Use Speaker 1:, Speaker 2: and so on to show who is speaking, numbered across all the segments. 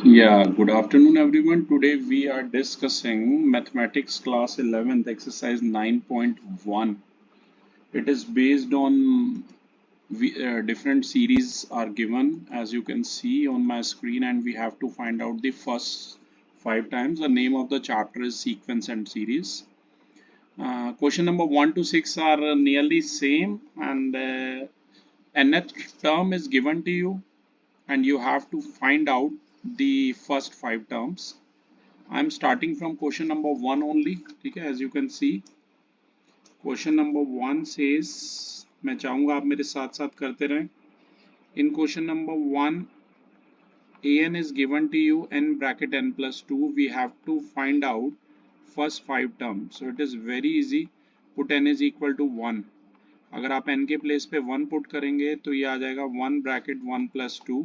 Speaker 1: Yeah, good afternoon everyone. Today we are discussing mathematics class 11th exercise 9.1. It is based on different series are given as you can see on my screen, and we have to find out the first 5 times. The name of the chapter is sequence and series. Question number 1 to 6 are nearly same, and nth term is given to you and you have to find out the first 5 terms. I'm starting from question number 1 only. ठीक है, as you can see question number 1 says, मैं चाहूंगा आप मेरे साथ साथ करते रहें. In question number 1, an is given to you n bracket n plus 2. We have to find out first 5 terms. So it is very easy. Put n is equal to 1. अगर आप n के प्लेस पे 1 put करेंगे तो ये आ जाएगा 1 bracket 1 plus 2,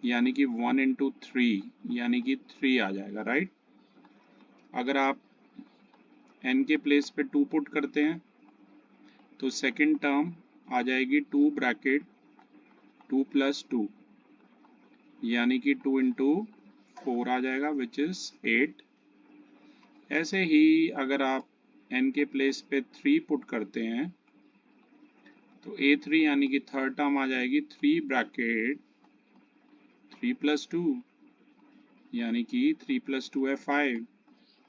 Speaker 1: यानी कि 1 इंटू 3, यानी कि 3 आ जाएगा, राइट. अगर आप n के प्लेस पे 2 पुट करते हैं तो सेकंड टर्म आ जाएगी 2 ब्रैकेट 2 प्लस 2, यानी कि 2 इंटू 4 आ जाएगा विच इज 8. ऐसे ही अगर आप n के प्लेस पे 3 पुट करते हैं तो a3 यानी कि थर्ड टर्म आ जाएगी 3 ब्रैकेट 3 प्लस 2, यानी कि 3 प्लस 2 है 5.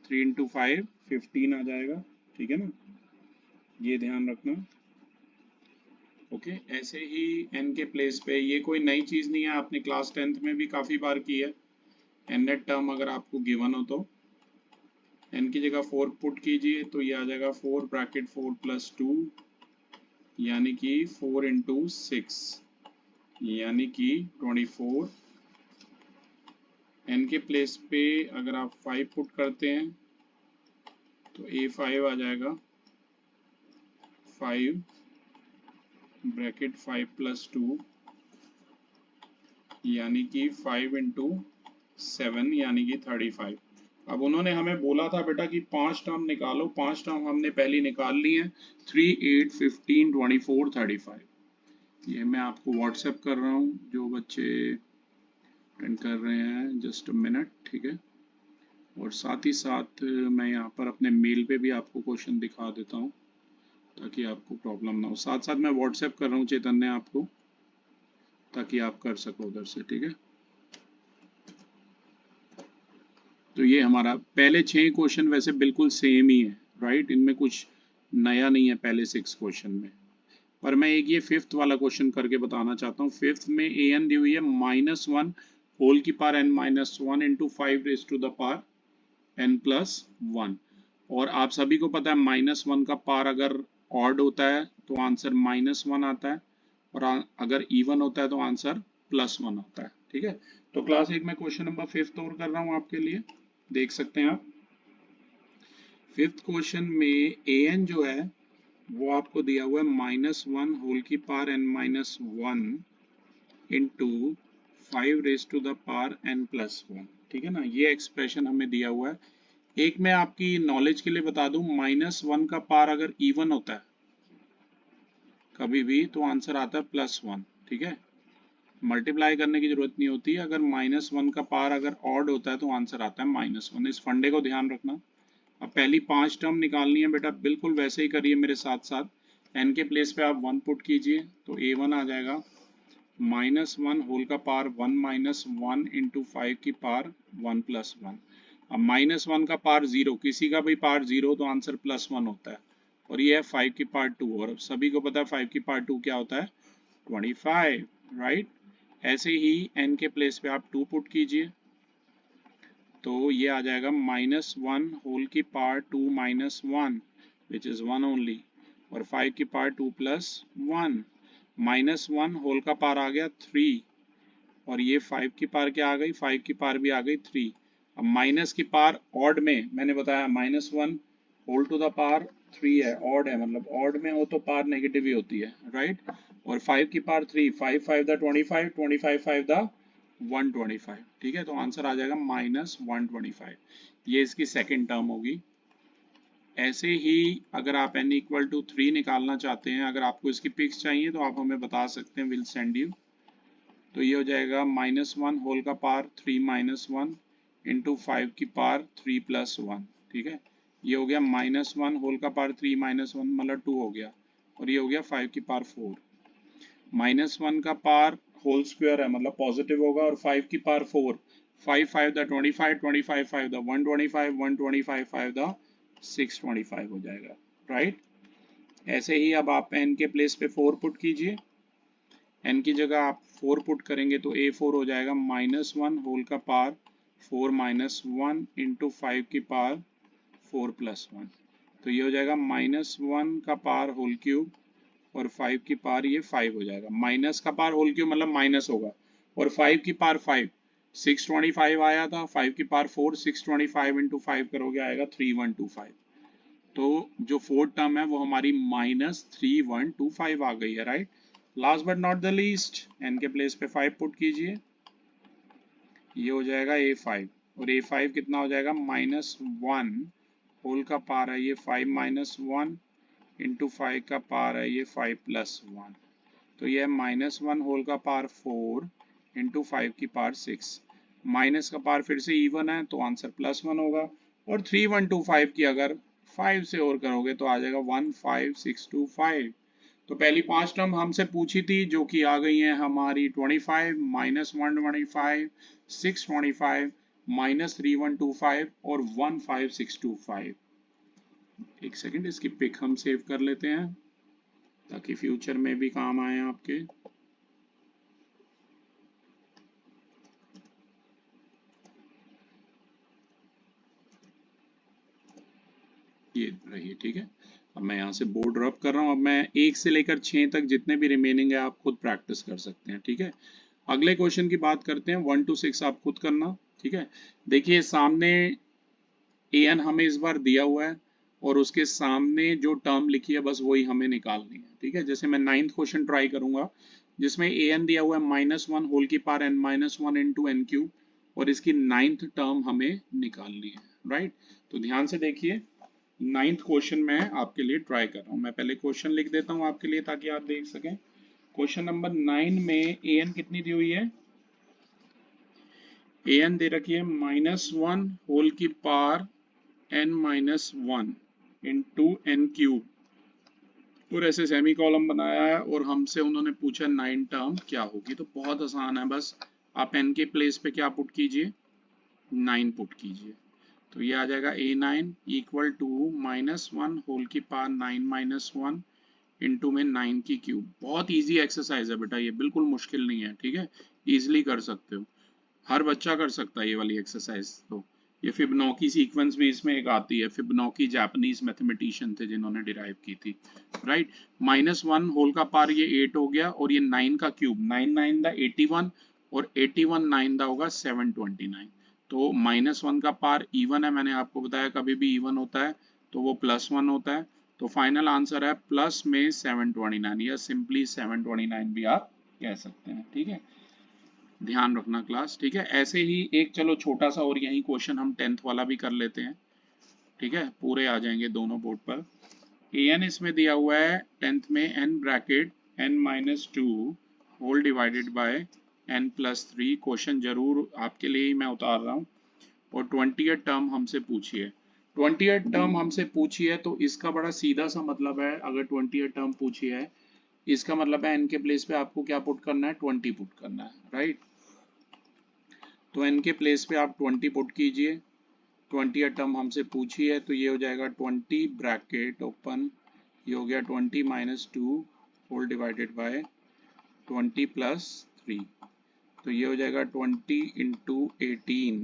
Speaker 1: 3 इंटू 5 15 आ जाएगा, ठीक है ना, ये ध्यान रखना. ओके ऐसे ही n के प्लेस पे, ये कोई नई चीज़ नहीं है, आपने क्लास 10th में भी काफ़ी बार की है. n नेट टर्म अगर आपको गिवन हो तो n की जगह 4 पुट कीजिए तो ये आ जाएगा 4 ब्रैकेट 4 प्लस 2, यानी कि 4 इंटू 6, यानी कि 24. n के प्लेस पे अगर आप 5 पुट करते हैं तो a5 आ जाएगा 5 ब्रैकेट 5 प्लस 2, यानी कि 5 इंटू 7, यानी कि 35. अब उन्होंने हमें बोला था बेटा कि 5 टर्म निकालो. 5 टर्म हमने पहले निकाल ली हैं, 3, 8, 15, 24, 35. ये मैं आपको व्हाट्सएप कर रहा हूँ, जो बच्चे अटेंड कर रहे हैं, जस्ट अ मिनट, ठीक है. और साथ ही साथ मैं यहाँ पर अपने मेल पे भी आपको क्वेश्चन दिखा देता हूँ ताकि आपको प्रॉब्लम ना हो. साथ साथ मैं व्हाट्सएप कर रहा हूँ चैतन्य आपको, ताकि आप कर सको उधर से, ठीक है. तो ये हमारा पहले 6 क्वेश्चन वैसे बिल्कुल सेम ही है, राइट. इनमें कुछ नया नहीं है पहले 6 क्वेश्चन में, पर मैं एक ये 5th वाला क्वेश्चन करके बताना चाहता हूँ. 5th में an दी हुई है -1 होल की power n minus 1 into 5 raise to the power n plus 1. और आप सभी को पता है -1 का पावर अगर ऑड होता है तो आंसर -1 आता है, और अगर इवन होता है तो आंसर +1 आता है, ठीक है. तो क्लास 1 में क्वेश्चन नंबर 5th और कर रहा हूँ आपके लिए, देख सकते हैं आप. 5th क्वेश्चन में an जो है वो आपको दिया हुआ है -1 होल की power n minus 1 into 5 raise to the power n plus 1, ठीक है ना. ये एक्सप्रेशन हमें दिया हुआ है. एक मैं आपकी नॉलेज के लिए बता दूं, -1 का पावर अगर इवन होता है कभी भी तो आंसर आता है +1, ठीक है. मल्टीप्लाई करने की जरूरत नहीं होती. अगर -1 का पावर अगर ऑड होता है तो आंसर आता है -1. इस फंडे को ध्यान रखना. अब पहली 5 टर्म निकालनी है बेटा, बिल्कुल वैसे ही करिए मेरे साथ साथ. n के प्लेस पे आप 1 पुट कीजिए तो a1 आ जाएगा -1 होल का पावर 1 माइनस 1 इंटू 5 की पावर 1 प्लस 1. अब -1 का पावर 0, किसी का भी पावर 0 तो आंसर +1 होता है. और ये है 5 की पावर 2, और सभी को पता है 5 की पावर 2 क्या होता है, 25, राइट. ऐसे ही n के प्लेस पे आप 2 पुट कीजिए तो ये आ जाएगा -1 होल की power 2 minus 1 which is 1 only, और 5 की पावर 2 प्लस 1. -1 होल का पावर आ गया 3, और ये 5 की पावर क्या आ गई, 5 की पावर भी आ गई 3. अब माइनस की पावर ऑड में मैंने बताया -1 होल टू द पावर 3 है, ऑड है, मतलब ऑड में हो तो पावर नेगेटिव ही होती है, राइट. और 5 की पावर 3, 5 5 द 25, 25 5 द 125, ठीक है. तो आंसर आ जाएगा -125. ये इसकी सेकंड टर्म होगी. ऐसे ही अगर आप n इक्वल टू 3 निकालना चाहते हैं, अगर आपको इसकी पिक्स चाहिए तो आप हमें बता सकते हैं, विल सेंड यू. तो ये हो जाएगा -1 होल का पावर 3 -1 इंटू 5 की पावर 3 + 1, ठीक है। ये हो गया -1 होल का पावर 3 -1 मतलब 2 हो गया, और ये हो गया 5 की पावर 4। -1 का पावर होल स्क्वायर है मतलब पॉजिटिव होगा, और 5 की पावर 4, 5 5 द 25, 25 5 द 125, 125 5 द 625 हो जाएगा, राइट। ऐसे ही अब आप n के प्लेस पे 4 पुट कीजिए, n की जगह आप 4 पुट करेंगे तो a4 हो जाएगा -1 होल का पावर 4 -1 इंटू 5 की पावर 4 + 1, तो ये हो जाएगा -1 का पावर होल क्यूब और 5 की पावर ये 5 हो जाएगा। माइनस का पावर होल क्यूब मतलब माइनस होगा, और 5 की पावर 5 625 आया था, 5 की पावर 4 625 इंटू 5 करोगे आएगा 3125। तो जो फोर्थ टर्म है वो हमारी -3125 आ गई है, right. Last but not the least, n के प्लेस पे 5 पुट कीजिए, ये हो जाएगा a5, और a5 कितना हो जाएगा -1 होल का पावर है ये 5 -1 इंटू 5 का पावर है ये 5 + 1, तो ये है -1 होल का पावर 4 इंटू 5 की पावर 6। माइनस का पावर फिर से इवन है तो आंसर +1 होगा, और 3125 की अगर 5 से और करोगे तो आ जाएगा 15625। तो पहली 5 टर्म हमसे पूछी थी जो कि आ गई हैं हमारी 25 -125 625 -3125 और 15625। एक सेकंड, इसकी पिक हम सेव कर लेते हैं ताकि फ्यूचर में भी काम आए आपके। ये रही, ठीक है। अब मैं यहाँ से बोर्ड रब कर रहा हूँ। अब मैं 1 से लेकर 6 तक जितने भी रिमेनिंग है आप खुद प्रैक्टिस कर सकते हैं, ठीक है। अगले क्वेश्चन की बात करते हैं, 1 to 6 आप खुद करना, ठीक है। देखिए सामने an हमें इस बार दिया हुआ है, और उसके सामने जो टर्म लिखी है बस वही हमें निकालनी है, ठीक है। जैसे मैं 9th क्वेश्चन ट्राई करूंगा, जिसमें an दिया हुआ है -1 होल की power n -1 into n cube, और इसकी 9th टर्म हमें निकालनी है, राइट। तो ध्यान से देखिए, 9th क्वेश्चन मैं आपके लिए ट्राई कर रहा हूँ। मैं पहले क्वेश्चन लिख देता हूँ आपके लिए ताकि आप देख सकें। क्वेश्चन नंबर 9 में an कितनी दी हुई है, an दे रखी है -1 होल की power n-1 into n cube, और ऐसे सेमी कॉलम बनाया है, और हमसे उन्होंने पूछा 9 टर्म क्या होगी। तो बहुत आसान है, बस आप n के प्लेस पे क्या पुट कीजिए, 9 पुट कीजिए, तो ये आ जाएगा a9 इक्वल टू -1 होल की पावर 9 -1 इंटू में 9 की क्यूब। बहुत इजी एक्सरसाइज है बेटा, ये बिल्कुल मुश्किल नहीं है, ठीक है, इजीली कर सकते हो, हर बच्चा कर सकता है ये वाली एक्सरसाइज। तो ये फिबोनाची सीक्वेंस भी इसमें एक आती है, फिबोनाची जापानीज मैथमेटिशियन थे जिन्होंने डिराइव की थी, राइट। -1 होल का पावर ये 8 हो गया, और ये 9 का क्यूब, 9 9 दा 81, और 81 9 दा होगा 729। तो -1 का पावर इवन है, मैंने आपको बताया कभी भी इवन होता है तो वो +1 होता है। तो फाइनल आंसर है प्लस में 729, या सिंपली 729 भी आप कह सकते हैं, ठीक है। ध्यान रखना क्लास, ठीक है। ऐसे ही एक चलो छोटा सा और यही क्वेश्चन हम 10th वाला भी कर लेते हैं, ठीक है, पूरे आ जाएंगे दोनों बोर्ड पर। an इसमें दिया हुआ है 10th में n bracket n-2 whole divided by n+3। Question जरूर आपके लिए ही मैं उतार रहा हूँ, और 20th टर्म हमसे पूछी है। 20th टर्म हमसे पूछी है तो इसका बड़ा सीधा सा मतलब है, अगर 20th टर्म पूछी है इसका मतलब है n के प्लेस पे आपको क्या पुट करना है, 20 पुट करना है, राइट। तो n के प्लेस पे आप 20 पुट कीजिए, 20 टर्म हमसे पूछी है तो ये हो जाएगा 20 ब्रैकेट ओपन, ये हो गया 20 - 2 होल डिवाइडेड बाय 20 + 3, तो ये हो जाएगा 20 into 18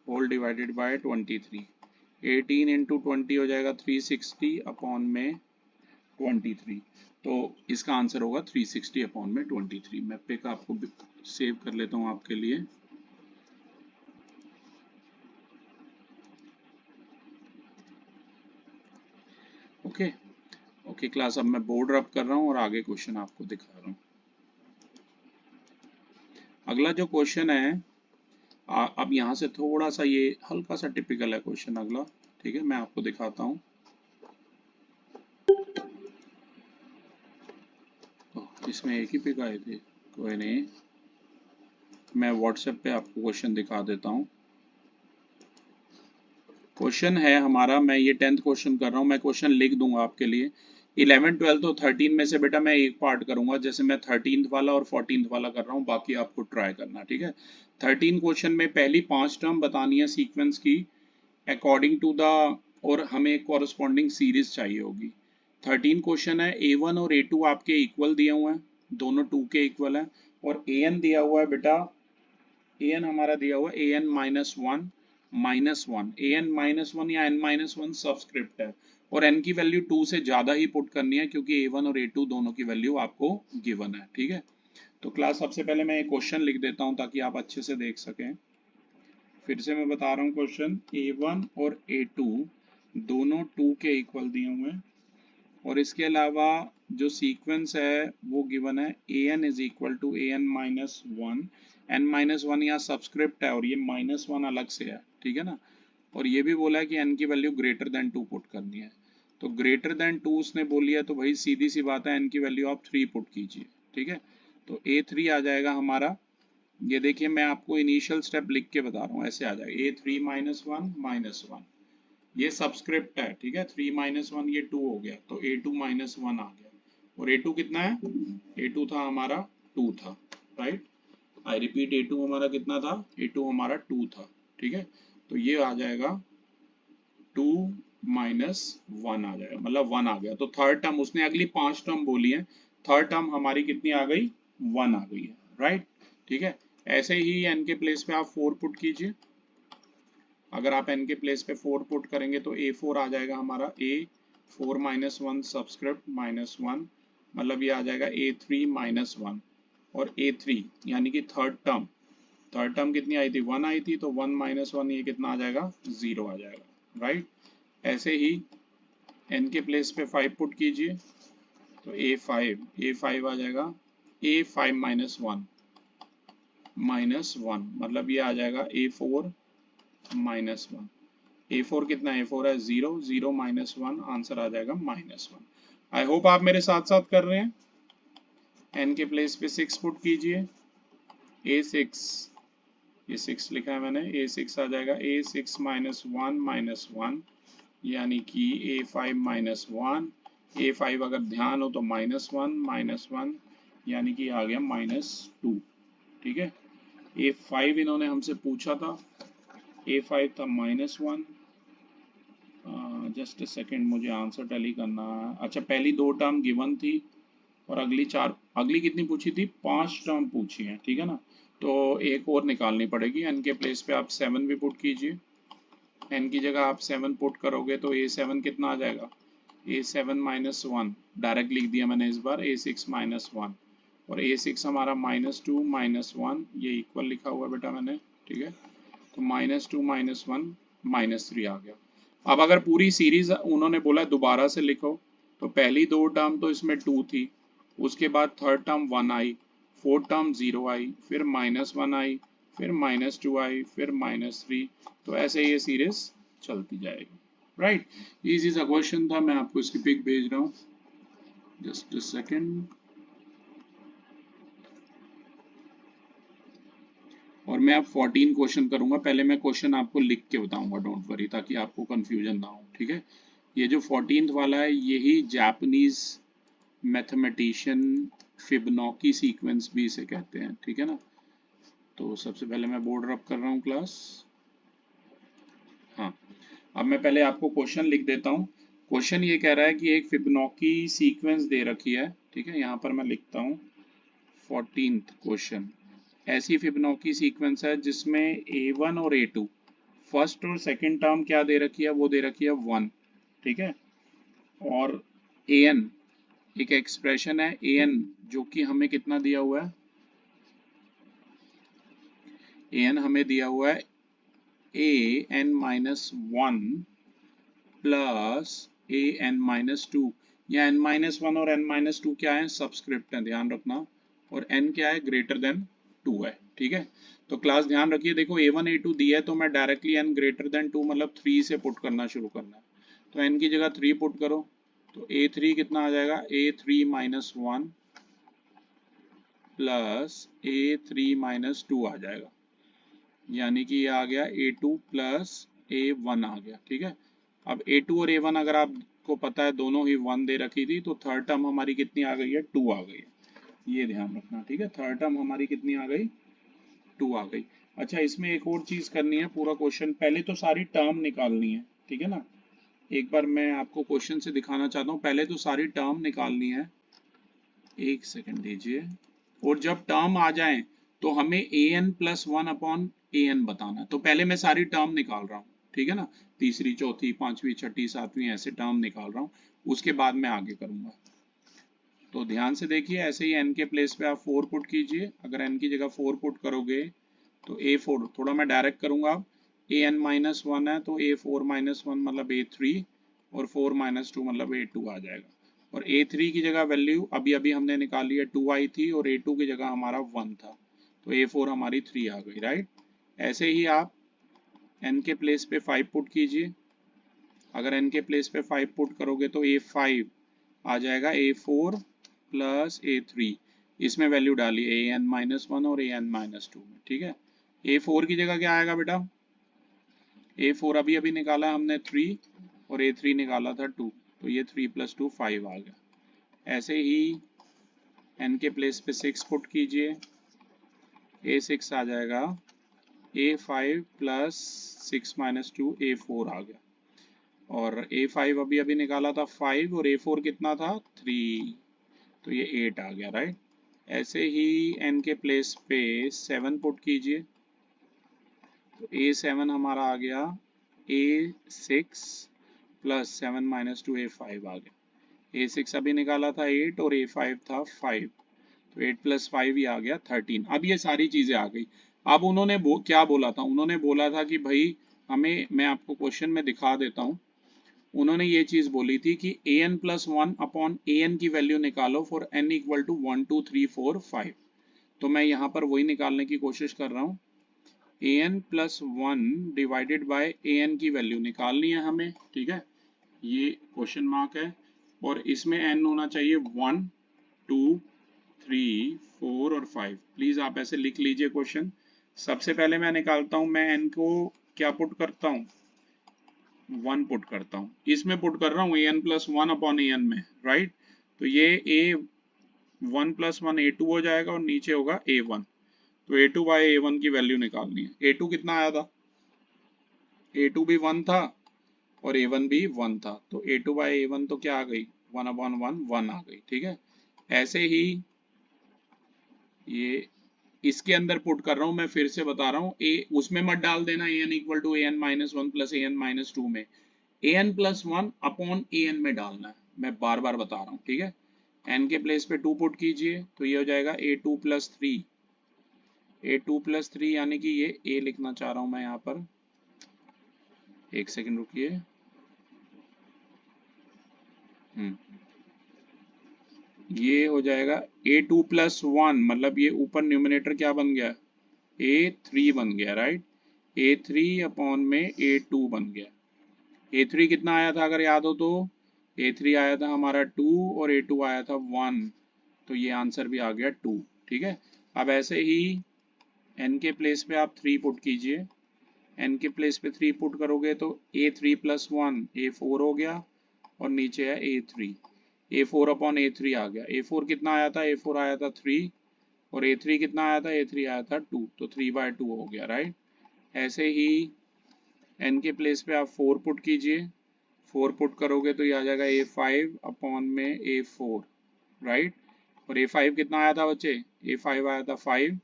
Speaker 1: whole divided by 23। 18 into 20 हो जाएगा 360 अपॉन में 23, तो इसका आंसर होगा 360 अपॉन में 23। मैं पिक आपको सेव कर लेता हूँ आपके लिए। ओके ओके क्लास, अब मैं बोर्ड रब कर रहा हूँ और आगे क्वेश्चन आपको दिखा रहा हूँ। अगला जो क्वेश्चन है, अब यहाँ से थोड़ा सा ये हल्का सा टिपिकल है क्वेश्चन अगला, ठीक है, मैं आपको दिखाता हूँ। इसमें एक ही पिक आए थे, कोई नहीं। मैं व्हाट्सएप पे आपको क्वेश्चन दिखा देता हूँ। क्वेश्चन है हमारा, मैं ये 10th क्वेश्चन कर रहा हूँ, मैं क्वेश्चन लिख दूंगा आपके लिए। 11, 12 तो 13 में से बेटा मैं एक पार्ट करूंगा, जैसे मैं 13th वाला और 14th वाला कर रहा हूँ, बाकी आपको ट्राई करना, ठीक है। 13 क्वेश्चन में पहली 5 टर्म बतानी है सीक्वेंस की अकॉर्डिंग टू द, और हमें एक कॉरस्पॉन्डिंग सीरीज चाहिए होगी। 13 क्वेश्चन है, A1 और A2 आपके इक्वल दिए हुए हैं, दोनों 2 के इक्वल हैं, और AN दिया हुआ है बेटा, AN हमारा दिया हुआ है AN -1 -1, AN -1 या N -1 सबस्क्रिप्ट है, और N की वैल्यू 2 से ज़्यादा ही पुट करनी है क्योंकि A1 और A2 दोनों की वैल्यू आपको गिवन है, ठीक है। तो क्लास सबसे पहले मैं एक क्वेश्चन लिख देता हूँ ताकि आप अच्छे से देख सकें। फिर से मैं बता रहा हूँ, क्वेश्चन A1 और A2 दोनों 2 के इक्वल दिए हुए हैं, और इसके अलावा जो सीक्वेंस है वो गिवन है AN is equal to AN -1, N -1 यहाँ सब्सक्रिप्ट है और ये -1 अलग से है, ठीक है ना। और ये भी बोला है कि N की वैल्यू ग्रेटर देन 2 पुट करनी है, तो ग्रेटर देन 2 उसने बोली है, तो भाई सीधी सी बात है N की वैल्यू आप 3 पुट कीजिए, ठीक है। तो A3 आ जाएगा हमारा, ये देखिए मैं आपको इनिशियल स्टेप लिख के बता रहा हूँ, ऐसे आ जाएगा A3 -1 ये सब्सक्रिप्ट है, ठीक है। 3 -1 ये 2 हो गया, तो A2 -1 आ गया, और A2 कितना है, A2 था हमारा 2 था, राइट। आई रिपीट, A2 हमारा कितना था, A2 हमारा 2 था, ठीक है। तो ये आ जाएगा 2 -1 आ जाएगा, मतलब 1 आ गया। तो थर्ड टर्म उसने अगली 5 टर्म बोली है, थर्ड टर्म हमारी कितनी आ गई, 1 आ गई है, राइट, ठीक है। ऐसे ही N के प्लेस पे आप 4 पुट कीजिए, अगर आप N के प्लेस पे 4 पुट करेंगे तो A4 आ जाएगा हमारा, A4 -1 सबस्क्रिप्ट -1, मतलब ये आ जाएगा A3 -1, और A3 यानी कि थर्ड टर्म कितनी आई थी, 1 आई थी, तो 1 -1 ये कितना आ जाएगा, 0 आ जाएगा, राइट। ऐसे ही N के प्लेस पे 5 पुट कीजिए, तो A5 आ जाएगा A5 -1 मतलब ये आ जाएगा A4 -1, A4 कितना है, A4 है 0, 0 -1, आंसर आ जाएगा -1। आई होप आप मेरे साथ साथ कर रहे हैं। N के प्लेस पे 6 पुट कीजिए, A6, ये 6 लिखा है मैंने, A6 आ जाएगा A6 -1 यानी कि A5 -1, A5 अगर ध्यान हो तो -1 यानी कि आ गया -2, ठीक है। A5 इन्होंने हमसे पूछा था, A5 था -1, जस्ट अ सेकेंड, मुझे आंसर टैली करना है। अच्छा, पहली 2 टर्म गिवन थी, और अगली कितनी पूछी थी, 5 टर्म पूछी है, ठीक है ना। तो एक और निकालनी पड़ेगी। N के प्लेस पे आप 7 भी पुट कीजिए, N की जगह आप 7 पुट करोगे तो A7 कितना आ जाएगा, A7 -1, डायरेक्ट लिख दिया मैंने इस बार, A6 -1, और A6 हमारा -2 -1, ये इक्वल लिखा हुआ बेटा मैंने, ठीक है। तो -2 -1 -3 आ गया। अब अगर पूरी सीरीज उन्होंने बोला दोबारा से लिखो, तो पहली 2 टर्म तो इसमें 2 थी, उसके बाद थर्ड टर्म 1 आई, फोर्थ टर्म 0 आई, फिर -1 आई, फिर -2 आई, फिर -3, तो ऐसे ये सीरीज चलती जाएगी, राइट। इजी सा क्वेश्चन था, मैं आपको इसकी पिक भेज रहा हूँ, जस्ट अ सेकेंड। और मैं अब 14 क्वेश्चन करूंगा, पहले मैं क्वेश्चन आपको लिख के बताऊंगा, डोंट वरी, ताकि आपको कंफ्यूजन ना हो, ठीक है। ये जो 14th वाला है, यही जापानीज मैथमेटिशियन फिबोनाची सीक्वेंस भी इसे कहते हैं, ठीक है ना। तो सबसे पहले मैं बोर्ड रब कर रहा हूँ क्लास, हाँ। अब मैं पहले आपको क्वेश्चन लिख देता हूँ। क्वेश्चन ये कह रहा है कि एक फिबोनाची सीक्वेंस दे रखी है, ठीक है, यहाँ पर मैं लिखता हूँ 14th क्वेश्चन। ऐसी फिबोनाची सीक्वेंस है जिसमें A1 और A2 फर्स्ट और सेकंड टर्म क्या दे रखी है, वो दे रखी है 1, ठीक है। और AN एक एक्सप्रेशन है, AN जो कि हमें कितना दिया हुआ है, AN हमें दिया हुआ है AN -1 प्लस AN -2, या N -1 और N -2 क्या है, सब्सक्रिप्ट है, ध्यान रखना, और N क्या है, ग्रेटर देन 2 है, ठीक है। तो क्लास ध्यान रखिए, देखो A1 A2 दिया है, तो मैं डायरेक्टली N ग्रेटर देन 2 मतलब 3 से पुट करना शुरू करना है, तो N की जगह 3 पुट करो, तो A3 कितना आ जाएगा, A3 -1 प्लस A3 - 2 आ जाएगा, यानी कि ये आ गया A2 प्लस A1 आ गया। ठीक है, अब A2 और A1 अगर आपको पता है दोनों ही 1 दे रखी थी, तो थर्ड टर्म हमारी कितनी आ गई है, 2 आ गई है। ये ध्यान रखना। ठीक है, थर्ड टर्म हमारी कितनी आ गई, 2 आ गई। अच्छा, इसमें एक और चीज करनी है, पूरा क्वेश्चन पहले तो सारी टर्म निकालनी है। ठीक है ना, एक बार मैं आपको क्वेश्चन से दिखाना चाहता हूँ, पहले तो सारी टर्म निकालनी है। एक सेकंड दीजिए। और जब टर्म आ जाए तो हमें an+1/an बताना है। तो पहले मैं सारी टर्म निकाल रहा हूँ। ठीक है ना, तीसरी, चौथी, पांचवी, छठी, सातवीं ऐसे टर्म निकाल रहा हूँ, उसके बाद मैं आगे करूंगा। तो ध्यान से देखिए, ऐसे ही n के प्लेस पे आप 4 पुट कीजिए। अगर n की जगह 4 पुट करोगे तो A4, थोड़ा मैं डायरेक्ट करूंगा। अब an-1 है तो A4-1 मतलब A3, और 4-2 मतलब A2 आ जाएगा। और A3 की जगह वैल्यू अभी अभी हमने निकाली है, 2 आई थी, और A2 की जगह हमारा 1 था, तो A4 हमारी 3 आ गई। राइट, ऐसे ही आप n के प्लेस पे 5 पुट कीजिए। अगर n के प्लेस पे 5 पुट करोगे तो A5 आ जाएगा A4 प्लस A3, इसमें वैल्यू डालिए an-1 और an-2 में। ठीक है, A4 की जगह क्या आएगा बेटा, A4 अभी अभी निकाला हमने 3, और A3 निकाला था 2, तो ये 3 + 2 5 आ गया। ऐसे ही n के प्लेस पे 6 पुट कीजिए, A6 आ जाएगा A5 प्लस 6-2 A4 आ गया। और A5 अभी अभी निकाला था 5, और A4 कितना था 3, तो ये 8 आ गया। राइट, ऐसे ही n के प्लेस पे 7 पुट कीजिए, तो A7 हमारा आ गया A6 प्लस 7-2 A5 आ गया। A6 अभी निकाला था 8, और A5 था 5, तो 8 + 5 ही आ गया 13। अब ये सारी चीजें आ गई। अब उन्होंने क्या बोला था, उन्होंने बोला था कि भाई हमें, मैं आपको क्वेश्चन में दिखा देता हूँ, उन्होंने ये चीज बोली थी कि an+1/an की वैल्यू निकालो फॉर n = 1 2 3 4 5। तो मैं यहाँ पर वही निकालने की कोशिश कर रहा हूँ। an+1 डिवाइडेड बाय an की वैल्यू निकालनी है हमें। ठीक है, ये क्वेश्चन मार्क है, और इसमें n होना चाहिए 1 2 3 4 और 5। प्लीज आप ऐसे लिख लीजिए क्वेश्चन। सबसे पहले मैं निकालता हूँ, मैं n को क्या पुट करता हूँ, 1 पुट करता हूँ। इसमें पुट कर रहा हूँ an+1/an में। राइट, तो ये A1+1 A2 हो जाएगा, और नीचे होगा A1। तो A2/A1 की वैल्यू निकालनी है। A2 कितना आया था, A2 भी 1 था, और A1 भी 1 था, तो A2/A1 तो क्या आ गई, 1/1 1 आ गई। ठीक है, ऐसे ही ये इसके अंदर पुट कर रहा हूं, मैं फिर से बता रहा हूँ, उसमें मत डाल देना an = an-1 + an-2 में, an+1/an में डालना है, मैं बार बार बता रहा हूँ। ठीक है, n के प्लेस पे 2 पुट कीजिए, तो ये हो जाएगा A2 + 3, A2 + 3 यानी कि ये a लिखना चाह रहा हूं मैं यहाँ पर। एक सेकंड रुकिए। ये हो जाएगा A2 + 1, मतलब ये ऊपर न्यूमिनेटर क्या बन गया, A3 बन गया। राइट, A3 में A2 बन गया। A3 कितना आया था अगर याद हो तो, A3 आया था हमारा 2, और A2 आया था 1, तो ये आंसर भी आ गया 2। ठीक है, अब ऐसे ही n के प्लेस पे आप 3 पुट कीजिए। n के प्लेस पे 3 पुट करोगे तो A3 + 1 A4 हो गया, और नीचे है A3, A4/A3 आ गया। A4 कितना आया था, A4 आया था 3, और A3 कितना आया था, A3 आया था 2, तो 3/2 हो गया। राइट, ऐसे ही n के प्लेस पे आप 4 पुट कीजिए। 4 पुट करोगे तो ये आ जाएगा A5 में A4। राइट, और A5 कितना आया था बच्चे, A5 आया था 5,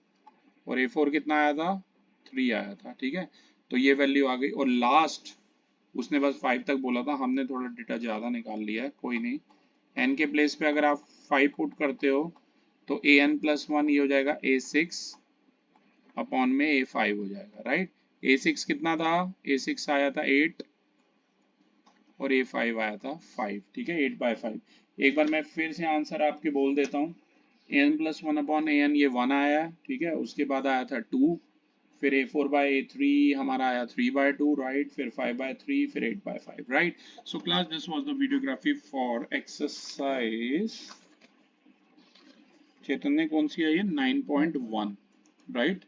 Speaker 1: और A4 कितना आया था, 3 आया था। ठीक है, तो ये वैल्यू आ गई। और लास्ट, उसने बस 5 तक बोला था, हमने थोड़ा डेटा ज़्यादा निकाल लिया है, कोई नहीं। n के प्लेस पे अगर आप 5 पुट करते हो तो an+1 ये हो जाएगा A6 में A5 हो जाएगा। राइट, A6 कितना था, A6 आया था 8, और A5 आया था 5। ठीक है, 8/5। एक बार मैं फिर से आंसर आपके बोल देता हूँ। an+1/an ये 1 आया। ठीक है, उसके बाद आया था 2, फिर A4/A3 हमारा आया 3/2। राइट, फिर 5/3, फिर 8/5। Right, so class, this was the videography for exercise Chaitanya कौन सी आई है 9.1, राइट।